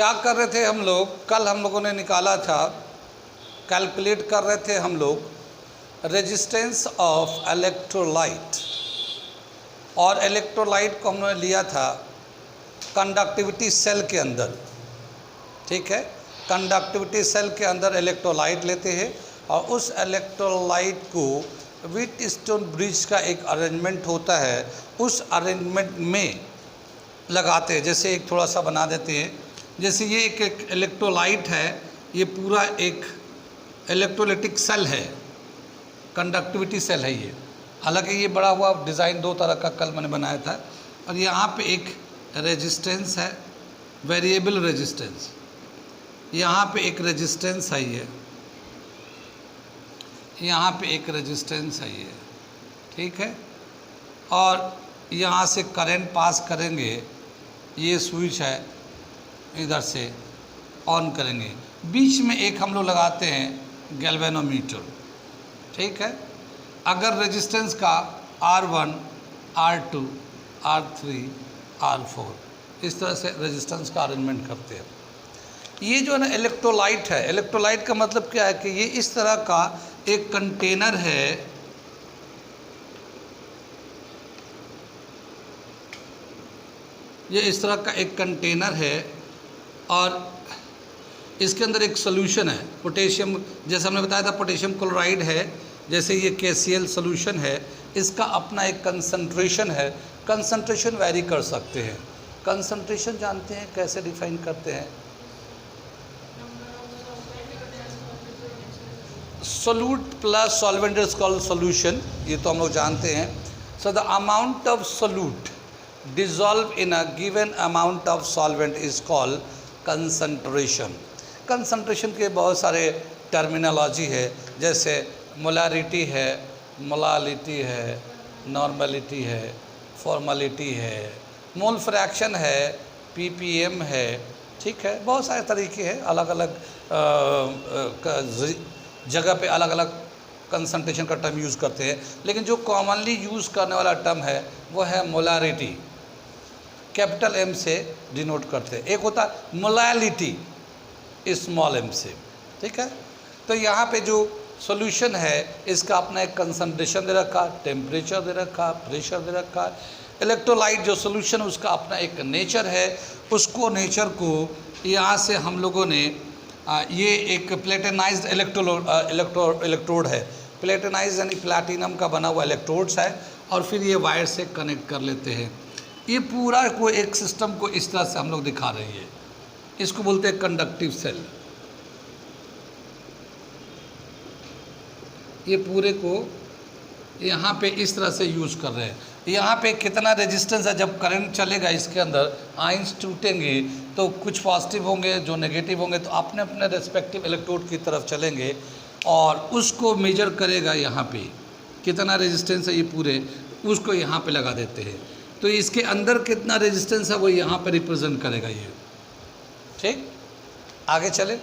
क्या कर रहे थे हम लोग, कल हम लोगों ने निकाला था, कैलकुलेट कर रहे थे हम लोग रेजिस्टेंस ऑफ इलेक्ट्रोलाइट, और इलेक्ट्रोलाइट को हमने लिया था कंडक्टिविटी सेल के अंदर। ठीक है, कंडक्टिविटी सेल के अंदर इलेक्ट्रोलाइट लेते हैं और उस इलेक्ट्रोलाइट को व्हीटस्टोन ब्रिज का एक अरेंजमेंट होता है, उस अरेंजमेंट में लगाते हैं। जैसे एक थोड़ा सा बना देते हैं, जैसे ये एक इलेक्ट्रोलाइट है, ये पूरा एक इलेक्ट्रोलाइटिक सेल है, कंडक्टिविटी सेल है ये। हालांकि ये बड़ा हुआ डिज़ाइन दो तरह का कल मैंने बनाया था। और यहाँ पे एक रेजिस्टेंस है, वेरिएबल रेजिस्टेंस, यहाँ पे एक रेजिस्टेंस है, ये यहाँ पे एक रेजिस्टेंस है ये। ठीक है, और यहाँ से करंट पास करेंगे, ये स्विच है, इधर से ऑन करेंगे। बीच में एक हम लोग लगाते हैं गैल्वेनोमीटर। ठीक है, अगर रेजिस्टेंस का R1, R2, R3, R4 इस तरह से रेजिस्टेंस का अरेंजमेंट करते हैं। ये जो है ना इलेक्ट्रोलाइट है, इलेक्ट्रोलाइट का मतलब क्या है कि ये इस तरह का एक कंटेनर है, ये इस तरह का एक कंटेनर है और इसके अंदर एक सोल्यूशन है पोटेशियम, जैसे हमने बताया था पोटेशियम क्लोराइड है, जैसे ये KCl सोल्यूशन है, इसका अपना एक कंसंट्रेशन है। कंसंट्रेशन वैरी कर सकते हैं। कंसंट्रेशन जानते हैं कैसे डिफाइन करते हैं? Solute plus solvent is called solution, ये तो हम लोग जानते हैं। So the amount of solute dissolve in a given amount of solvent is called concentration। concentration के बहुत सारे टर्मिनोलॉजी है, जैसे मोलारिटी है, मोलालिटी है, नॉर्मलिटी है, फॉर्मलिटी है, मोल फ्रैक्शन है, ppm है। ठीक है, बहुत सारे तरीके हैं, अलग अलग जगह पे अलग अलग कंसंट्रेशन का टर्म यूज़ करते हैं, लेकिन जो कॉमनली यूज़ करने वाला टर्म है वो है मोलारिटी, कैपिटल M से डिनोट करते हैं। एक होता है मोलालिटी, स्मॉल m से। ठीक है, तो यहाँ पे जो सॉल्यूशन है इसका अपना एक कंसंट्रेशन दे रखा, टेम्परेचर दे रखा, प्रेशर दे रखा। इलेक्ट्रोलाइट जो सॉल्यूशन है उसका अपना एक नेचर है, उसको नेचर को यहाँ से हम लोगों ने ये एक प्लेटिनाइज्ड इलेक्ट्रोड है, प्लेटिनाइज्ड यानी प्लैटिनम का बना हुआ इलेक्ट्रोड्स है, और फिर ये वायर से कनेक्ट कर लेते हैं। ये पूरा को एक सिस्टम को इस तरह से हम लोग दिखा रहे हैं, इसको बोलते हैं कंडक्टिव सेल। ये पूरे को यहाँ पे इस तरह से यूज़ कर रहे हैं। यहाँ पे कितना रेजिस्टेंस है, जब करंट चलेगा इसके अंदर आयंस टूटेंगे तो कुछ पॉजिटिव होंगे, जो नेगेटिव होंगे तो अपने अपने रेस्पेक्टिव इलेक्ट्रोड की तरफ चलेंगे और उसको मेजर करेगा। यहाँ पे कितना रेजिस्टेंस है ये पूरे, उसको यहाँ पे लगा देते हैं, तो इसके अंदर कितना रेजिस्टेंस है वो यहाँ पे रिप्रेजेंट करेगा ये। ठीक, आगे चले।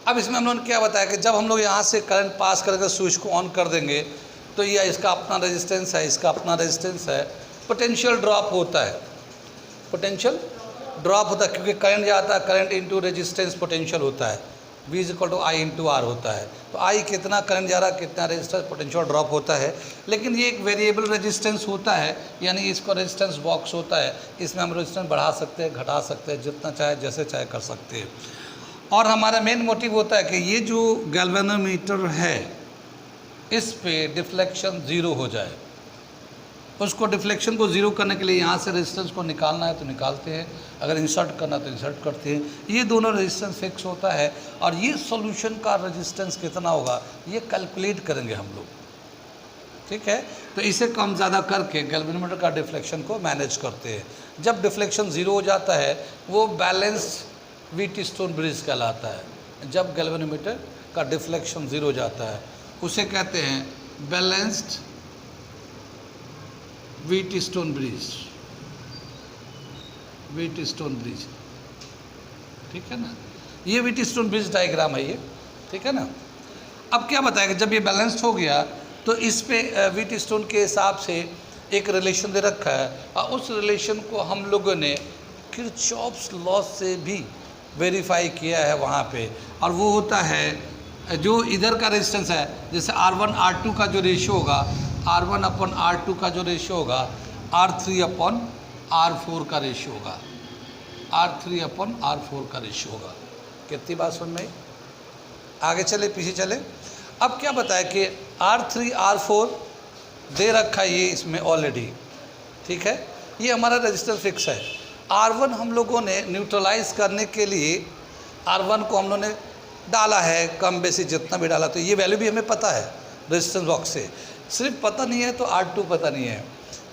अब इसमें हम लोगों ने क्या बताया कि जब हम लोग यहाँ से करंट पास करेंगे, स्विच को ऑन कर देंगे, तो ये इसका अपना रेजिस्टेंस है, इसका अपना रेजिस्टेंस है। पोटेंशियल ड्रॉप होता है, पोटेंशियल ड्रॉप होता है, क्योंकि करंट जाता है, करंट इंटू रेजिस्टेंस पोटेंशियल होता है, V = I × R होता है। तो I कितना करंट जा रहा है, कितना रेजिस्टेंस, पोटेंशियल ड्रॉप होता है। लेकिन ये एक वेरिएबल रेजिस्टेंस होता है, यानी इसको रेजिस्टेंस बॉक्स होता है, इसमें हम रेजिस्टेंस बढ़ा सकते हैं, घटा सकते हैं, जितना चाहे जैसे चाहे कर सकते हैं। और हमारा मेन मोटिव होता है कि ये जो गैल्वेनोमीटर है इस पे डिफ्लेक्शन ज़ीरो हो जाए। उसको डिफ्लेक्शन को ज़ीरो करने के लिए यहाँ से रेजिस्टेंस को निकालना है तो निकालते हैं, अगर इंसर्ट करना तो इंसर्ट करते हैं। ये दोनों रेजिस्टेंस फिक्स होता है, और ये सॉल्यूशन का रेजिस्टेंस कितना होगा ये कैलकुलेट करेंगे हम लोग। ठीक है, तो इसे कम ज़्यादा करके गैल्वेनोमीटर का डिफ्लेक्शन को मैनेज करते हैं। जब डिफ्लेक्शन ज़ीरो हो जाता है वो बैलेंस्ड व्हीटस्टोन ब्रिज कहलाता है। जब गैल्वेनोमीटर का डिफ्लेक्शन ज़ीरो हो जाता है उसे कहते हैं balanced Wheatstone bridge, Wheatstone bridge. ठीक है ना, ये व्हीटस्टोन ब्रिज डायग्राम है ये। ठीक है ना, अब क्या बताएगा, जब ये बैलेंस्ड हो गया तो इस पे व्हीटस्टोन के हिसाब से एक रिलेशन दे रखा है, और उस रिलेशन को हम लोगों ने किरचॉफ्स लॉ से भी वेरीफाई किया है वहाँ पे, और वो होता है जो इधर का रेजिस्टेंस है, जैसे R1 R2 का जो रेशियो होगा, R1 अपन R2 का जो रेशियो होगा, R3 अपन R4 का रेशियो होगा, R3 अपन R4 का रेशियो होगा। कितनी बात सुन में? आगे चले पीछे चले। अब क्या बताया कि R3 R4 दे रखा है ये इसमें ऑलरेडी, ठीक है, ये हमारा रजिस्टर फिक्स है। R1 हम लोगों ने न्यूट्रलाइज करने के लिए R1 को हम लोगों ने डाला है, कम बेसी जितना भी डाला, तो ये वैल्यू भी हमें पता है रेजिस्टेंस बॉक्स से, सिर्फ पता नहीं है तो R2 पता नहीं है,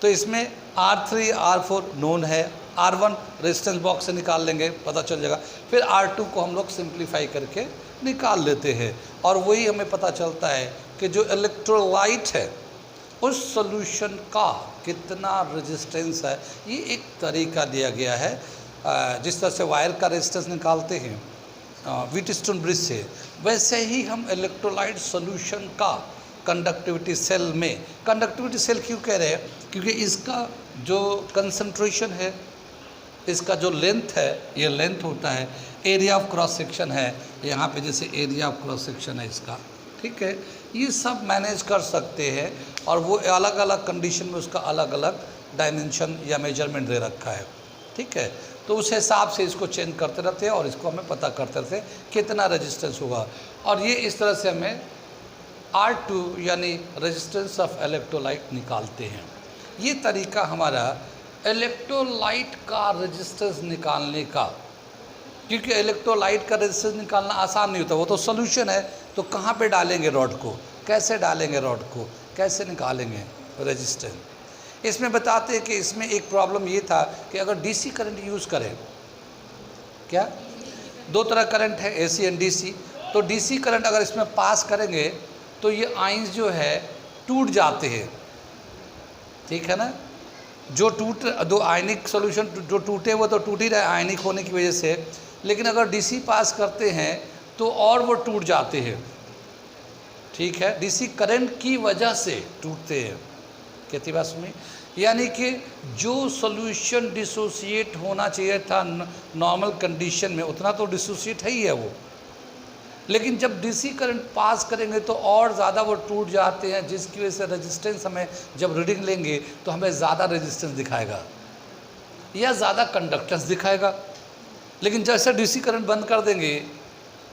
तो इसमें R3 R4 नोन है, R1 रेजिस्टेंस बॉक्स से निकाल लेंगे, पता चल जाएगा, फिर R2 को हम लोग सिंप्लीफाई करके निकाल लेते हैं, और वही हमें पता चलता है कि जो इलेक्ट्रोलाइट है उस सॉल्यूशन का कितना रेजिस्टेंस है। ये एक तरीका दिया गया है, जिस तरह से वायर का रेजिस्टेंस निकालते हैं व्हीटस्टोन ब्रिज से, वैसे ही हम इलेक्ट्रोलाइट सॉल्यूशन का कंडक्टिविटी सेल में, कंडक्टिविटी सेल क्यों कह रहे हैं, क्योंकि इसका जो कंसंट्रेशन है, इसका जो लेंथ है, ये लेंथ होता है, एरिया ऑफ क्रॉस सेक्शन है यहाँ पे, जैसे एरिया ऑफ क्रॉस सेक्शन है इसका, ठीक है, ये सब मैनेज कर सकते हैं, और वो अलग अलग कंडीशन में उसका अलग अलग डायमेंशन या मेजरमेंट दे रखा है, ठीक है, तो उस हिसाब से इसको चेंज करते रहते हैं और इसको हमें पता करते रहते हैं कितना रेजिस्टेंस होगा, और ये इस तरह से हमें R2 यानी रेजिस्टेंस ऑफ इलेक्ट्रोलाइट निकालते हैं। ये तरीका हमारा इलेक्ट्रोलाइट का रेजिस्टेंस निकालने का, क्योंकि इलेक्ट्रोलाइट का रेजिस्टेंस निकालना आसान नहीं होता, वो तो सोल्यूशन है, तो कहाँ पे डालेंगे रॉड को, कैसे डालेंगे रॉड को, कैसे निकालेंगे रेजिस्टेंस। इसमें बताते हैं कि इसमें एक प्रॉब्लम ये था कि अगर डीसी करंट यूज़ करें, क्या दो तरह करंट है, एसी एंड डीसी, तो डीसी करंट अगर इसमें पास करेंगे तो ये आयंस जो है टूट जाते हैं, ठीक है ना, जो दो आयनिक सॉल्यूशन जो टूटे वो तो टूट ही रहे आयनिक होने की वजह से, लेकिन अगर डीसी पास करते हैं तो और वो टूट जाते हैं, ठीक है, डीसी करंट की वजह से टूटते हैं। कितनी बात सुनी? यानी कि जो सॉल्यूशन डिसोसिएट होना चाहिए था नॉर्मल कंडीशन में, उतना तो डिसोसिएट है ही है वो, लेकिन जब डीसी करंट पास करेंगे तो और ज़्यादा वो टूट जाते हैं, जिसकी वजह से रेजिस्टेंस हमें जब रीडिंग लेंगे तो हमें ज़्यादा रेजिस्टेंस दिखाएगा या ज़्यादा कंडक्टेंस दिखाएगा। लेकिन जैसे डीसी करंट बंद कर देंगे,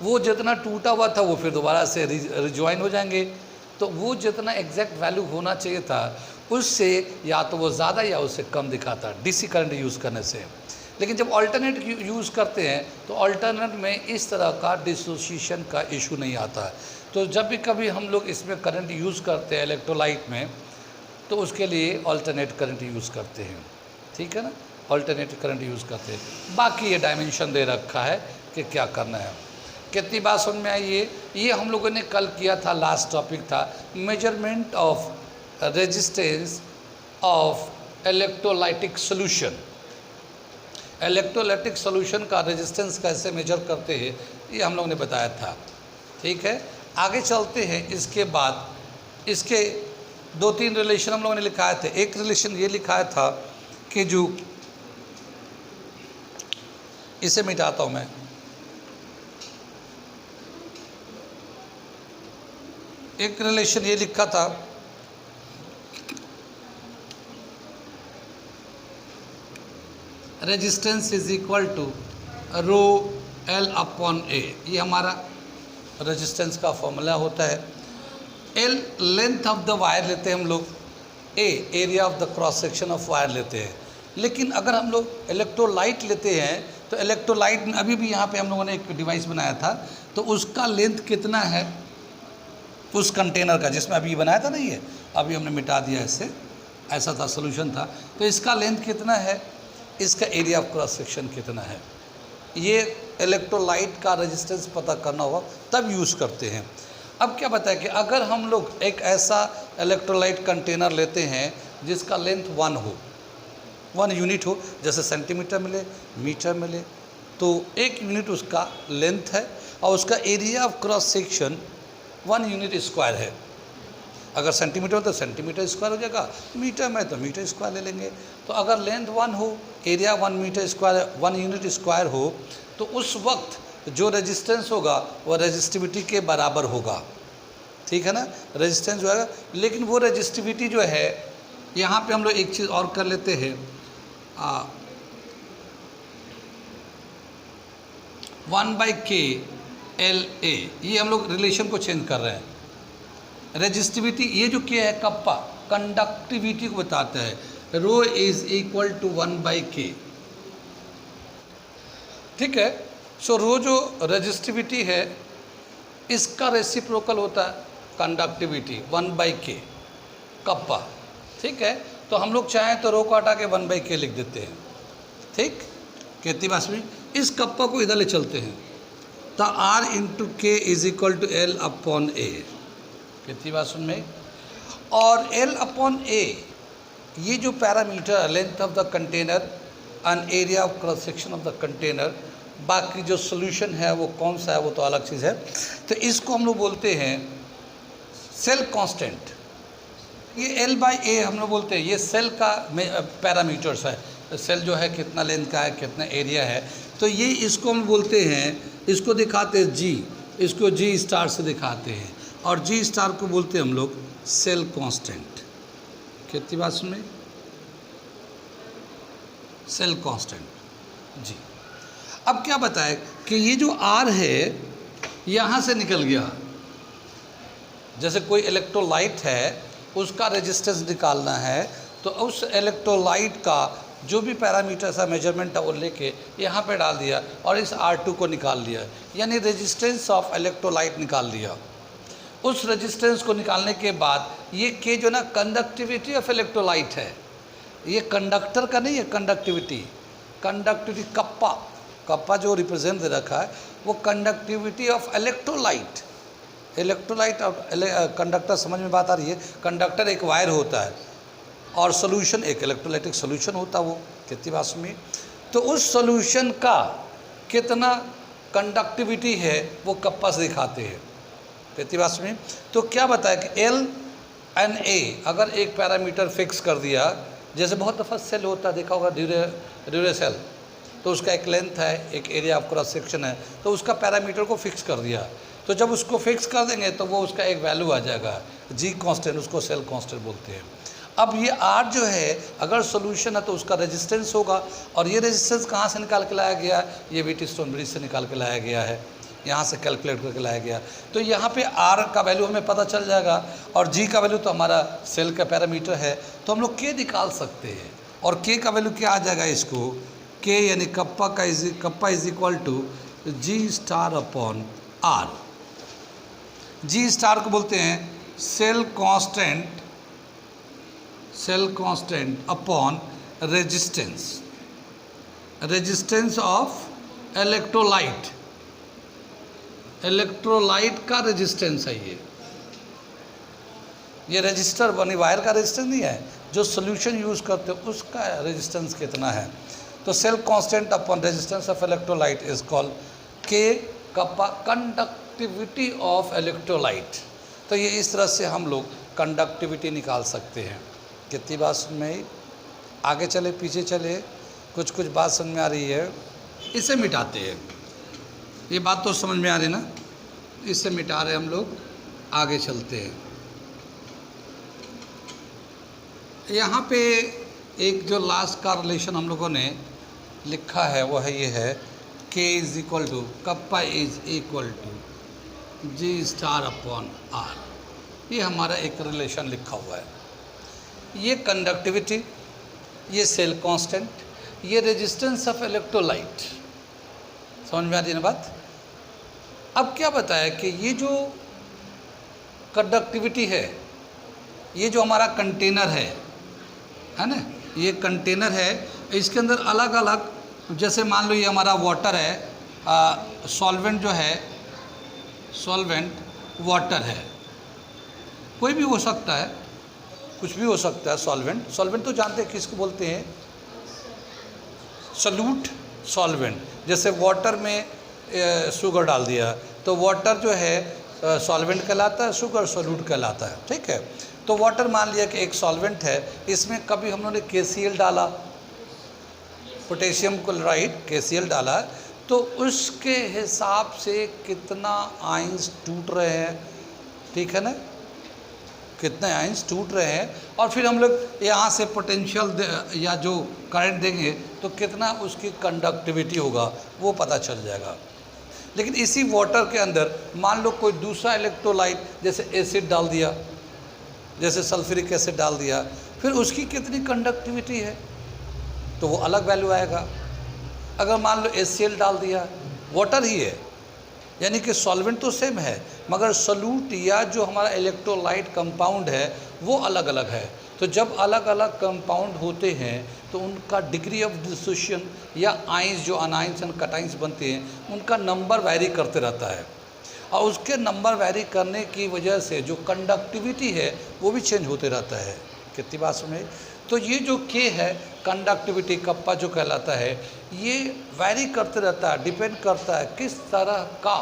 वो जितना टूटा हुआ था वो फिर दोबारा से रिजॉइन हो जाएंगे, तो वो जितना एग्जैक्ट वैल्यू होना चाहिए था उससे या तो वो ज़्यादा या उससे कम दिखाता डीसी करंट यूज़ करने से। लेकिन जब अल्टरनेट यूज़ करते हैं तो अल्टरनेट में इस तरह का डिसोसिएशन का इशू नहीं आता है। तो जब भी कभी हम लोग इसमें करंट यूज़ करते हैं इलेक्ट्रोलाइट में, तो उसके लिए अल्टरनेट करंट यूज़ करते हैं, ठीक है ना, अल्टरनेट करंट यूज़ करते हैं। बाकी ये डायमेंशन दे रखा है कि क्या करना है। कितनी बात समझ में आई? ये हम लोगों ने कल किया था, लास्ट टॉपिक था measurement of resistance of electrolytic solution. Electrolytic solution का रेजिस्टेंस कैसे मेजर करते हैं ये हम लोगों ने बताया था, ठीक है। आगे चलते हैं। इसके बाद इसके दो तीन रिलेशन हम लोगों ने लिखाए थे। एक रिलेशन ये लिखाया था कि जो इसे मिटाता हूँ मैं, एक रिलेशन ये लिखा था resistance is equal to rho L upon A. ये हमारा रेजिस्टेंस का फॉर्मूला होता है। L length of the wire लेते हैं हम लोग, A area of the cross section of wire लेते हैं। लेकिन अगर हम लोग इलेक्ट्रोलाइट लेते हैं तो इलेक्ट्रोलाइट में अभी भी यहाँ पे हम लोगों ने एक डिवाइस बनाया था, तो उसका लेंथ कितना है उस कंटेनर का जिसमें अभी बनाया था, नहीं है अभी हमने मिटा दिया इसे, ऐसा था सोल्यूशन था। तो इसका लेंथ कितना है, इसका एरिया ऑफ क्रॉस सेक्शन कितना है, ये इलेक्ट्रोलाइट का रेजिस्टेंस पता करना होगा तब यूज़ करते हैं। अब क्या बताया कि अगर हम लोग एक ऐसा इलेक्ट्रोलाइट कंटेनर लेते हैं जिसका लेंथ 1 यूनिट हो, जैसे सेंटीमीटर मिले, मीटर मिले, तो 1 यूनिट उसका लेंथ है और उसका area of cross section 1 unit square है। अगर सेंटीमीटर हो तो सेंटीमीटर स्क्वायर हो जाएगा, मीटर में तो मीटर स्क्वायर ले लेंगे। तो अगर लेंथ 1 हो area 1 meter square 1 unit square हो तो उस वक्त जो रेजिस्टेंस होगा वह रेजिस्टिविटी के बराबर होगा, ठीक है ना, रेजिस्टेंस जो है। लेकिन वो रेजिस्टिविटी जो है, यहाँ पे हम लोग एक चीज़ और कर लेते हैं, 1/k/LA, ये हम लोग रिलेशन को चेंज कर रहे हैं। रेजिस्टिविटी, ये जो K है कप्पा कंडक्टिविटी को बताता है, रो इज इक्वल टू 1/k, ठीक है। सो रो जो रेजिस्टिविटी है इसका रेसिप्रोकल होता है कंडक्टिविटी 1/k कप्पा, ठीक है। तो हम लोग चाहें तो रो को हटा के 1/k लिख देते हैं, ठीक। कहती बात में इस कप्पा को इधर ले चलते हैं, तो R into K is equal to L upon A, कहती बात सुन में। और L अपॉन A ये जो parameter length of the container and area of cross section of the container, बाकी जो सोल्यूशन है वो कौन सा है वो तो अलग चीज़ है। तो इसको हम लोग बोलते हैं सेल कांस्टेंट। ये L/A हम लोग बोलते हैं, ये सेल का पैरामीटर्स है, सेल जो है कितना लेंथ का है, कितना एरिया है। तो ये इसको हम बोलते हैं, इसको दिखाते हैं G, इसको G स्टार से दिखाते हैं, और G स्टार को बोलते हैं हम लोग सेल कांस्टेंट। कितनी बात सुन में, सेल कांस्टेंट जी। अब क्या बताए कि ये जो R है यहाँ से निकल गया, जैसे कोई इलेक्ट्रोलाइट है उसका रेजिस्टेंस निकालना है, तो उस इलेक्ट्रोलाइट का जो भी पैरामीटर सा मेजरमेंट है वो लेके यहाँ पे डाल दिया और इस R2 को निकाल लिया, यानी रेजिस्टेंस ऑफ इलेक्ट्रोलाइट निकाल लिया। उस रेजिस्टेंस को निकालने के बाद ये K जो ना कंडक्टिविटी ऑफ इलेक्ट्रोलाइट है, ये कंडक्टर का नहीं है, कंडक्टिविटी कप्पा, कप्पा जो रिप्रेजेंट दे रखा है वो कंडक्टिविटी ऑफ इलेक्ट्रोलाइट। इलेक्ट्रोलाइट और कंडक्टर समझ में बात आ रही है। कंडक्टर एक वायर होता है और सोल्यूशन एक इलेक्ट्रोलाइटिक सोल्यूशन होता है, वो कितनी बात में। तो उस सोल्यूशन का कितना कंडक्टिविटी है वो कप्पा से दिखाते हैं, कितनी बात में। तो क्या बताया कि L/A अगर एक पैरामीटर फिक्स कर दिया, जैसे बहुत दफ़ा सेल होता है, देखा होगा ड्यूरेसेल, तो उसका एक लेंथ है, एक एरिया ऑफ क्रॉस सेक्शन है, तो उसका पैरामीटर को फिक्स कर दिया। तो जब उसको फिक्स कर देंगे तो वो उसका एक वैल्यू आ जाएगा G कांस्टेंट, उसको सेल कांस्टेंट बोलते हैं। अब ये R जो है अगर सोल्यूशन है तो उसका रेजिस्टेंस होगा, और ये रेजिस्टेंस कहाँ से निकाल के लाया गया, ये व्हीटस्टोन ब्रिज से निकाल के लाया गया है, यहाँ से कैलकुलेट करके लाया गया। तो यहाँ पे R का वैल्यू हमें पता चल जाएगा, और G का वैल्यू तो हमारा सेल का पैरामीटर है, तो हम लोग K निकाल सकते हैं। और K का वैल्यू क्या आ जाएगा, इसको K यानी kappa is equal to G star upon R। G star को बोलते हैं cell constant upon resistance of electrolyte, electrolyte का रेजिस्टेंस है ये रजिस्टर बनी वायर का रेजिस्टेंस नहीं है, जो सोल्यूशन यूज़ करते हैं उसका रेजिस्टेंस कितना है। तो cell constant upon resistance of electrolyte is called K kappa conductivity of electrolyte. तो ये इस तरह से हम लोग कंडक्टिविटी निकाल सकते हैं। कितनी बात समझ में आई, आगे चले पीछे चले, कुछ कुछ बात समझ में आ रही है, इसे मिटाते हैं। ये बात तो समझ में आ रही ना, इसे मिटा रहे हम लोग, आगे चलते हैं। यहाँ पे एक जो लास्ट का रिलेशन हम लोगों ने लिखा है वो है, ये है K is equal to kappa is equal to G star upon R। ये हमारा एक रिलेशन लिखा हुआ है। ये कंडक्टिविटी, ये सेल कांस्टेंट, ये रेजिस्टेंस ऑफ इलेक्ट्रोलाइट, समझ में आ रही है ना बात। अब क्या बताया कि ये जो कंडक्टिविटी है, ये जो हमारा कंटेनर है ना, ये कंटेनर है, इसके अंदर अलग अलग, जैसे मान लो ये हमारा वाटर है, सॉल्वेंट जो है, सॉल्वेंट वाटर है, कोई भी हो सकता है, कुछ भी हो सकता है। सॉल्वेंट तो जानते हैं किसको बोलते हैं, सॉल्यूट सॉल्वेंट। जैसे वाटर में शुगर डाल दिया तो वाटर जो है सॉल्वेंट कहलाता है, शुगर सॉल्यूट कहलाता है, ठीक है। तो वाटर मान लिया कि एक सॉल्वेंट है, इसमें कभी हम लोगों ने KCl डाला, पोटेशियम क्लोराइड KCl डाला, तो उसके हिसाब से कितना आयंस टूट रहे हैं, ठीक है ना, कितने आयंस टूट रहे हैं, और फिर हम लोग यहाँ से पोटेंशियल या जो करंट देंगे तो कितना उसकी कंडक्टिविटी होगा वो पता चल जाएगा। लेकिन इसी वाटर के अंदर मान लो कोई दूसरा इलेक्ट्रोलाइट जैसे एसिड डाल दिया, जैसे सल्फ्यूरिक एसिड डाल दिया, फिर उसकी कितनी कंडक्टिविटी है तो वो अलग वैल्यू आएगा। अगर मान लो HCl डाल दिया, वाटर ही है, यानी कि सॉल्वेंट तो सेम है मगर सॉल्यूट या जो हमारा इलेक्ट्रोलाइट कंपाउंड है वो अलग अलग है। तो जब अलग अलग कंपाउंड होते हैं तो उनका डिग्री ऑफ डिसोसिएशन या आइंस जो अनाइंस एंड कटाइंस बनते हैं उनका नंबर वैरी करते रहता है, और उसके नंबर वैरी करने की वजह से जो कंडक्टिविटी है वो भी चेंज होते रहता है। कितनी बात समझे? तो ये जो K है कंडक्टिविटी कप्पा जो कहलाता है, ये वैरी करते रहता है, डिपेंड करता है किस तरह का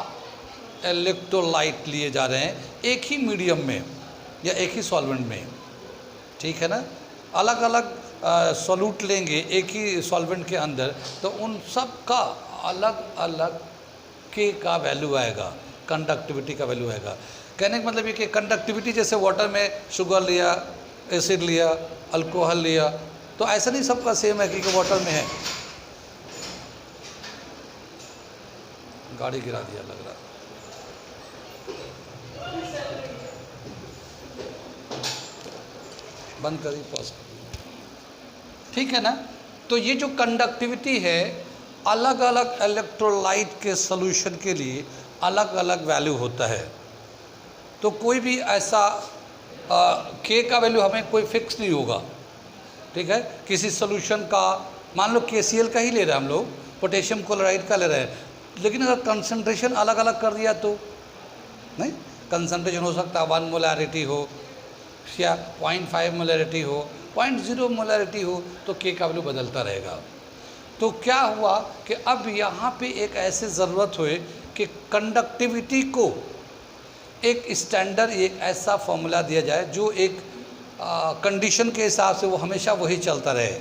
इलेक्ट्रोलाइट लिए जा रहे हैं एक ही मीडियम में या एक ही सॉल्वेंट में, ठीक है ना। अलग अलग सॉल्यूट लेंगे एक ही सॉल्वेंट के अंदर तो उन सब का अलग अलग K का वैल्यू आएगा, कंडक्टिविटी का वैल्यू आएगा। कहने का मतलब ये कि कंडक्टिविटी जैसे वाटर में शुगर लिया, एसिड लिया, अल्कोहल लिया, तो ऐसा नहीं सबका सेम है कि वाटर में है। गाड़ी गिरा दिया लग रहा, बंद करी, पॉज, ठीक है ना। तो ये जो कंडक्टिविटी है अलग अलग इलेक्ट्रोलाइट के सॉल्यूशन के लिए अलग अलग वैल्यू होता है। तो कोई भी ऐसा K का वैल्यू हमें कोई फिक्स नहीं होगा, ठीक है। किसी सॉल्यूशन का मान लो KCl का ही ले रहे हैं हम लोग, पोटेशियम क्लोराइड का ले रहे हैं, लेकिन अगर कंसंट्रेशन अलग अलग कर दिया तो नहीं, कंसंट्रेशन हो सकता है 1 मोलैरिटी हो या 0.5 मोलैरिटी हो, 0.0 मोलैरिटी हो, तो K का वैल्यू बदलता रहेगा। तो क्या हुआ कि अब यहाँ पे एक ऐसे ज़रूरत हुए कि कंडक्टिविटी को एक स्टैंडर्ड एक ऐसा फॉर्मूला दिया जाए जो एक कंडीशन के हिसाब से वो हमेशा वही चलता रहे,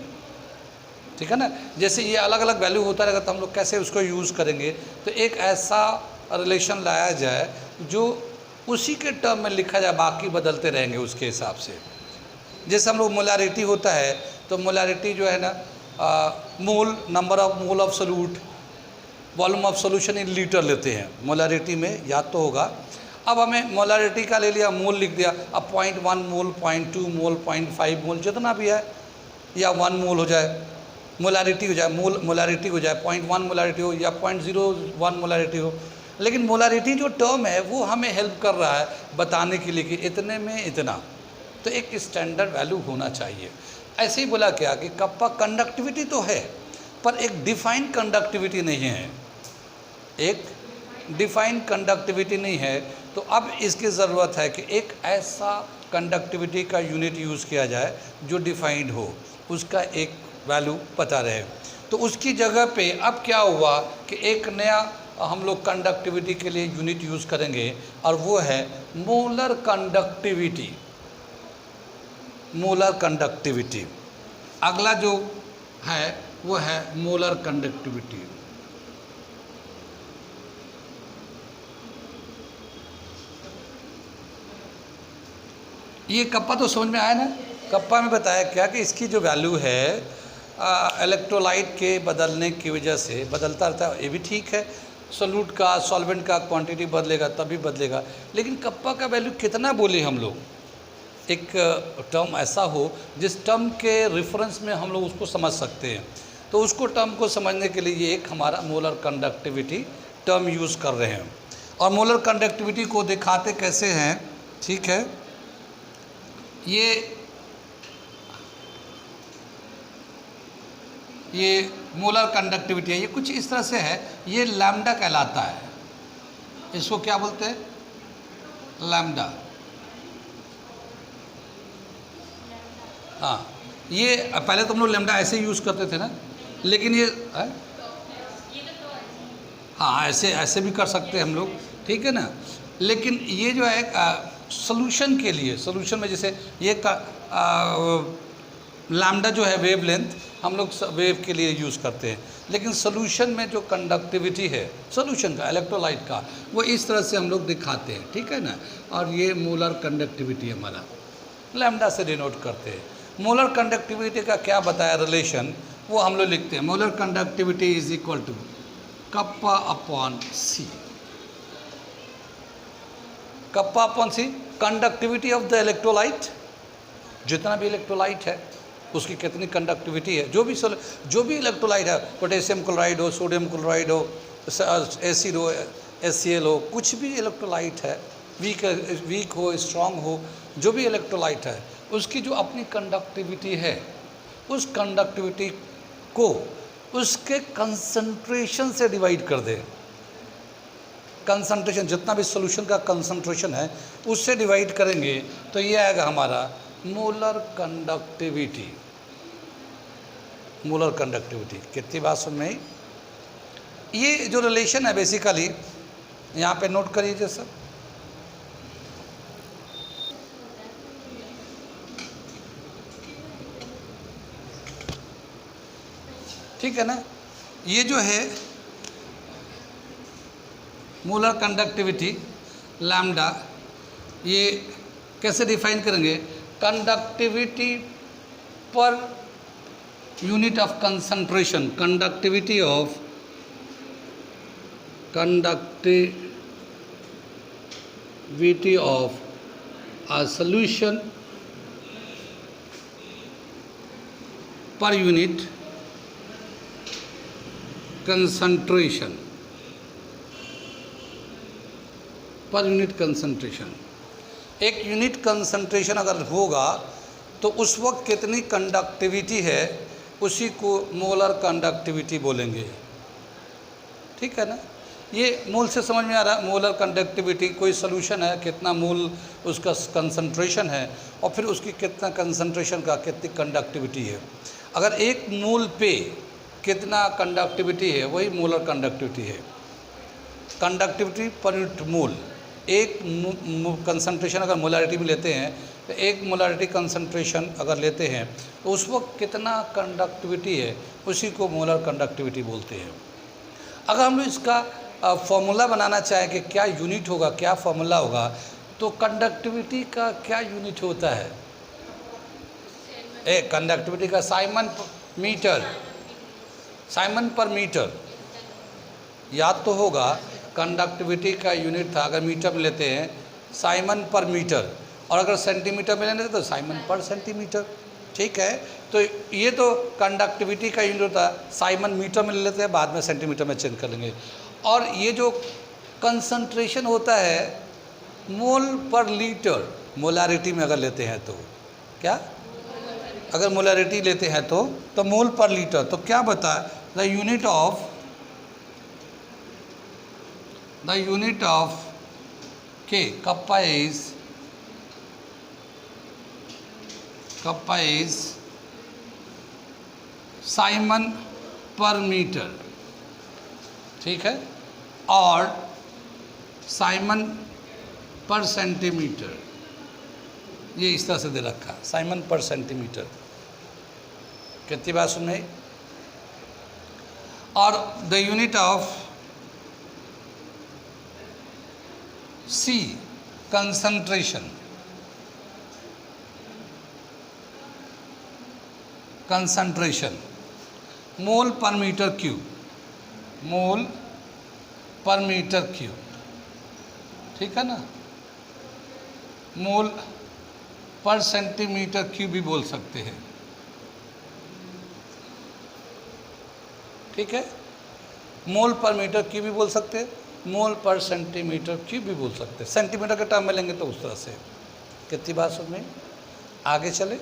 ठीक है ना। जैसे ये अलग अलग वैल्यू होता रहेगा तो हम लोग कैसे उसको यूज़ करेंगे, तो एक ऐसा रिलेशन लाया जाए जो उसी के टर्म में लिखा जाए, बाकी बदलते रहेंगे उसके हिसाब से। जैसे हम लोग मोलैरिटी होता है तो मोलैरिटी जो है ना mole, number of mole of solute, volume of solution in litre लेते हैं मोलैरिटी में, याद तो होगा। अब हमें मोलैरिटी का ले लिया, मोल लिख दिया, अब 0.1 मोल, 0.2 मोल, 0.5 मोल जितना भी है, या 1 मोल हो जाए, मोलैरिटी हो जाए, मोलैरिटी हो जाए, 0.1 मोलैरिटी हो या 0.01 मोलैरिटी हो। लेकिन मोलैरिटी जो टर्म है वो हमें हेल्प कर रहा है बताने के लिए कि इतने में इतना, तो एक स्टैंडर्ड वैल्यू होना चाहिए। ऐसे ही बोला क्या कि कप्पा कंडक्टिविटी तो है पर एक डिफाइंड कंडक्टिविटी नहीं है, एक डिफाइंड कंडक्टिविटी नहीं है। तो अब इसकी ज़रूरत है कि एक ऐसा कंडक्टिविटी का यूनिट यूज़ किया जाए जो डिफाइंड हो, उसका एक वैल्यू पता रहे। तो उसकी जगह पे अब क्या हुआ कि एक नया हम लोग कंडक्टिविटी के लिए यूनिट यूज़ करेंगे और वो है मोलर कंडक्टिविटी। मोलर कंडक्टिविटी अगला जो है वो है मोलर कंडक्टिविटी। ये कप्पा तो समझ में आया ना। कप्पा में बताया क्या कि इसकी जो वैल्यू है इलेक्ट्रोलाइट के बदलने की वजह से बदलता रहता है, ये भी ठीक है। सोल्यूट का, सॉल्वेंट का क्वांटिटी बदलेगा तभी बदलेगा, लेकिन कप्पा का वैल्यू कितना बोले हम लोग, एक टर्म ऐसा हो जिस टर्म के रेफरेंस में हम लोग उसको समझ सकते हैं। तो उसको टर्म को समझने के लिए ये एक हमारा मोलर कंडक्टिविटी टर्म यूज़ कर रहे हैं। और मोलर कंडक्टिविटी को दिखाते कैसे हैं, ठीक है। ये मोलर कंडक्टिविटी है, ये कुछ इस तरह से है, ये लैम्डा कहलाता है। इसको क्या बोलते हैं? लैम्डा। हाँ, ये पहले तो हम लोग लैम्डा ऐसे यूज़ करते थे ना, लेकिन ये है? हाँ, ऐसे भी कर सकते हैं हम लोग, ठीक है ना। लेकिन ये जो है सॉल्यूशन के लिए, सॉल्यूशन में जैसे ये लैम्डा जो है वेवलेंथ, हम लोग वेव के लिए यूज़ करते हैं, लेकिन सोल्यूशन में जो कंडक्टिविटी है सोल्यूशन का, इलेक्ट्रोलाइट का, वो इस तरह से हम लोग दिखाते हैं, ठीक है ना। और ये मोलर कंडक्टिविटी हमारा लैम्डा से डिनोट करते हैं। मोलर कंडक्टिविटी का क्या बताया रिलेशन, वो हम लोग लिखते हैं। Molar conductivity is equal to kappa upon C. Kappa upon C, conductivity of the electrolyte, जितना भी इलेक्ट्रोलाइट है उसकी कितनी कंडक्टिविटी है, जो भी इलेक्ट्रोलाइट है, पोटेशियम क्लोराइड हो, सोडियम क्लोराइड हो, एसिड हो, HCl हो, कुछ भी इलेक्ट्रोलाइट है, वीक हो स्ट्रांग हो, जो भी इलेक्ट्रोलाइट है उसकी जो अपनी कंडक्टिविटी है, उस कंडक्टिविटी को उसके कंसंट्रेशन से डिवाइड कर दें। कंसंट्रेशन, जितना भी सॉल्यूशन का कंसंट्रेशन है उससे डिवाइड करेंगे तो ये आएगा हमारा मोलर कंडक्टिविटी। मोलर कंडक्टिविटी कितनी बात समझ में आई? ये जो रिलेशन है बेसिकली यहाँ पे नोट करिए सब। ठीक है ना। ये जो है मोलर कंडक्टिविटी लैम्डा, ये कैसे डिफाइन करेंगे? Conductivity per unit of concentration, conductivity of a solution per unit concentration, per unit concentration. एक यूनिट कंसंट्रेशन अगर होगा तो उस वक्त कितनी कंडक्टिविटी है उसी को मोलर कंडक्टिविटी बोलेंगे। ठीक है ना। ये मोल से समझ में आ रहा है। मोलर कंडक्टिविटी, कोई सोल्यूशन है, कितना मोल उसका कंसंट्रेशन है और फिर उसकी कितना कंसंट्रेशन का कितनी कंडक्टिविटी है। अगर एक मोल पे कितना कंडक्टिविटी है वही मोलर कंडक्टिविटी है। कंडक्टिविटी पर यूनिट मोल, एक कंसंट्रेशन अगर मोलारिटी में लेते हैं तो एक मोलारिटी कंसंट्रेशन अगर लेते हैं तो उस वक्त कितना कंडक्टिविटी है उसी को मोलर कंडक्टिविटी बोलते हैं। अगर हम लोग इसका फॉर्मूला बनाना चाहें कि क्या यूनिट होगा, क्या फॉर्मूला होगा, तो कंडक्टिविटी का क्या यूनिट होता है? कंडक्टिविटी का साइमन पर मीटर याद तो होगा। कंडक्टिविटी का यूनिट था, अगर मीटर में लेते हैं साइमन पर मीटर, और अगर सेंटीमीटर में लेते तो साइमन पर सेंटीमीटर। ठीक है, तो ये तो कंडक्टिविटी का यूनिट होता है। साइमन मीटर में ले लेते हैं, बाद में सेंटीमीटर में चेंज कर लेंगे। और ये जो कंसंट्रेशन होता है मोल पर लीटर, मोलारिटी में अगर लेते हैं तो क्या, अगर मोलारिटी लेते हैं तो मोल पर लीटर। तो क्या बता, द यूनिट ऑफ के कप्पा इज साइमन पर मीटर। ठीक है, और साइमन पर सेंटीमीटर, ये इस तरह से दे रखा है, साइमन पर सेंटीमीटर। कितनी बात सुन में? और the unit of C concentration, mole per metre cube, mole per metre cube. ठीक है ना। मोल पर सेंटीमीटर क्यूब भी बोल सकते हैं। ठीक है, मोल पर मीटर क्यूब भी बोल सकते हैं, मोल पर सेंटीमीटर क्यूब भी बोल सकते हैं। सेंटीमीटर के टर्म में लेंगे तो उस तरह से। कितनी बात समझ में? आगे चले।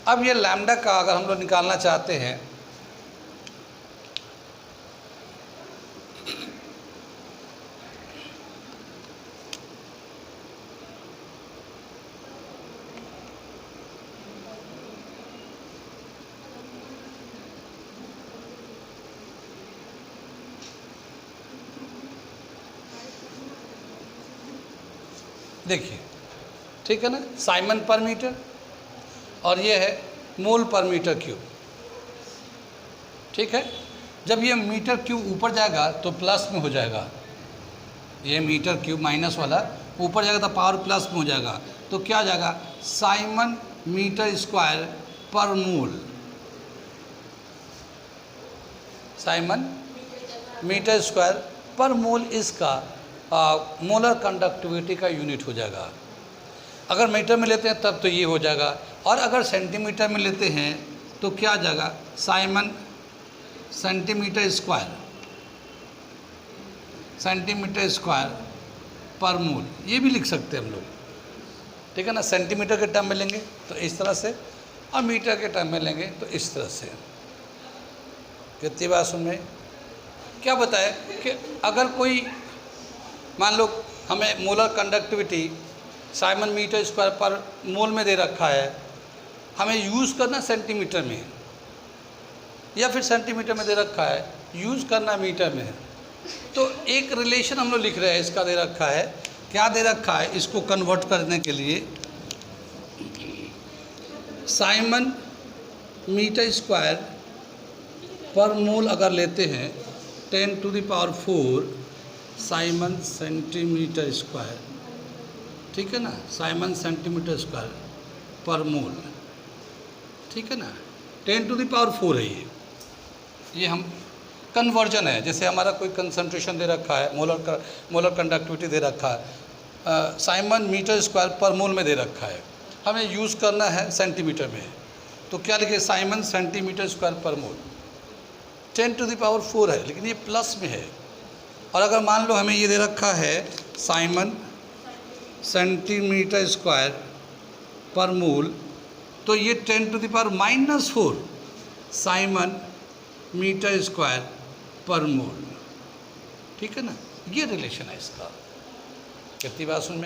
अब ये लैम्डा का अगर हम लोग निकालना चाहते हैं, देखिए, ठीक है ना, साइमन पर मीटर, और ये है मोल पर मीटर क्यूब। ठीक है, जब ये मीटर क्यूब ऊपर जाएगा तो प्लस में हो जाएगा, ये मीटर क्यूब माइनस वाला ऊपर जाएगा तो पावर प्लस में हो जाएगा, तो क्या आ जाएगा, साइमन मीटर स्क्वायर पर मोल। साइमन मीटर स्क्वायर पर मोल इसका मोलर कंडक्टिविटी का यूनिट हो जाएगा। अगर मीटर में लेते हैं तब तो ये हो जाएगा, और अगर सेंटीमीटर में लेते हैं तो क्या आ जाएगा, Simon centimetre square, centimetre square पर मोल, ये भी लिख सकते हैं हम लोग। ठीक है ना, सेंटीमीटर के टर्म में लेंगे तो इस तरह से, और मीटर के टर्म में लेंगे तो इस तरह से। कितनी बात सुन में क्या बताए कि अगर कोई मान लो हमें molar conductivity siemens meter square पर मोल में दे रखा है, हमें यूज़ करना सेंटीमीटर में, या फिर सेंटीमीटर में दे रखा है, यूज़ करना मीटर में है, तो एक रिलेशन हम लोग लिख रहे हैं, इसका दे रखा है, क्या दे रखा है, इसको कन्वर्ट करने के लिए साइमन मीटर स्क्वायर पर मोल अगर लेते हैं 10⁴ साइमन सेंटीमीटर स्क्वायर, ठीक है ना, साइमन सेंटीमीटर स्क्वायर पर मोल, ठीक है ना, 10⁴ है ये हम कन्वर्जन है। जैसे हमारा कोई कंसंट्रेशन दे रखा है, मोलर कंडक्टिविटी दे रखा है, साइमन मीटर स्क्वायर पर मोल में दे रखा है, हमें यूज़ करना है सेंटीमीटर में, तो क्या लिखे, साइमन सेंटीमीटर स्क्वायर पर मोल। 10⁴ है, लेकिन ये प्लस में है। और अगर मान लो हमें ये दे रखा है साइमन सेंटीमीटर स्क्वायर पर मोल, तो ये 10⁻⁻⁴ साइमन मीटर स्क्वायर पर मोल। ठीक है ना, ये रिलेशन है इसका। कितनी बात सुन में